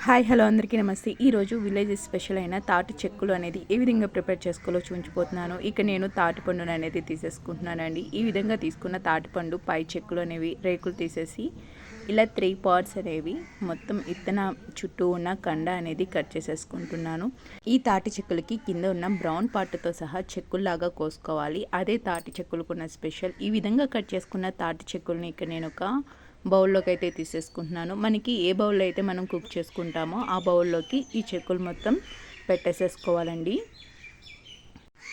Hi hello అందరికీ నమస్తే. ఈరోజు విలేజ్ స్పెషల్ అయిన తాటి చెక్కులు అనేది ఏ విధంగా ప్రిపేర్ చేసుకోవాలో చూపించిపోతున్నాను. ఇక నేను తాటి పండును అనేది తీసేసుకుంటున్నానండి. ఈ విధంగా తీసుకున్న తాటిపండు పై చెక్కులు అనేవి రేకులు తీసేసి ఇలా 3 పార్ట్స్ అనేవి మొత్తం ఇత్తన చుట్టూ ఉన్న కండ అనేది కట్ చేసేసుకుంటున్నాను. ఈ తాటి చెక్కులకి కింద ఉన్న బ్రౌన్ పార్ట్తో సహా చెక్కుల్లాగా కోసుకోవాలి. అదే తాటి చెక్కులకున్న స్పెషల్. ఈ విధంగా కట్ చేసుకున్న తాటి చెక్కుల్ని ఇక నేను ఒక బౌల్లోకి అయితే తీసేసుకుంటున్నాను. మనకి ఏ బౌల్లో అయితే మనం కుక్ చేసుకుంటామో ఆ బౌల్లోకి ఈ చెక్కులు మొత్తం పెట్టేసేసుకోవాలండి.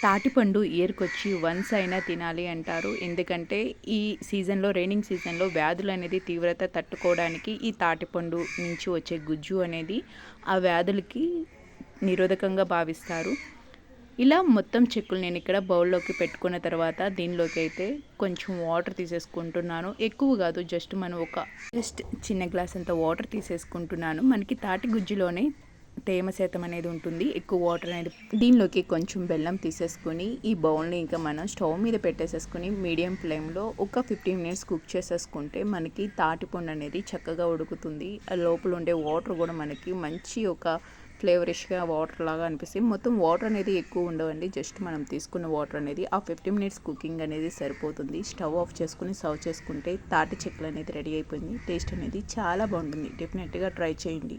తాటిపండు ఇయర్కొచ్చి వన్స్ అయినా తినాలి అంటారు. ఎందుకంటే ఈ సీజన్లో, రైనింగ్ సీజన్లో వ్యాధులు అనేది తీవ్రత తట్టుకోవడానికి ఈ తాటిపండు నుంచి వచ్చే గుజ్జు అనేది ఆ వ్యాధులకి నిరోధకంగా భావిస్తారు. ఇలా మొత్తం చెక్కులు నేను ఇక్కడ బౌల్లోకి పెట్టుకున్న తర్వాత దీనిలోకి అయితే కొంచెం వాటర్ తీసేసుకుంటున్నాను. ఎక్కువ కాదు, జస్ట్ చిన్న గ్లాస్ అంత వాటర్ తీసేసుకుంటున్నాను. మనకి తాటి గుజ్జులోనే తేమ శాతం అనేది ఉంటుంది, ఎక్కువ వాటర్ అనేది. దీనిలోకి కొంచెం బెల్లం తీసేసుకుని ఈ బౌల్ని ఇంకా మనం స్టవ్ మీద పెట్టేసేసుకుని మీడియం ఫ్లేమ్లో ఒక 15 మినిట్స్ కుక్ చేసేసుకుంటే మనకి తాటిపండు అనేది చక్కగా ఉడుకుతుంది. లోపల ఉండే వాటర్ కూడా మనకి మంచి ఒక ఫ్లేవరిష్గా వాటర్ లాగా అనిపిస్తుంది. మొత్తం వాటర్ అనేది ఎక్కువ ఉండవండి, జస్ట్ మనం తీసుకున్న వాటర్ అనేది ఆ 15 మినిట్స్ కుకింగ్ అనేది సరిపోతుంది. స్టవ్ ఆఫ్ చేసుకుని సర్వ్ చేసుకుంటే తాటి చెక్కలు అనేది రెడీ అయిపోయింది. టేస్ట్ అనేది చాలా బాగుంటుంది. డెఫినెట్గా ట్రై చేయండి.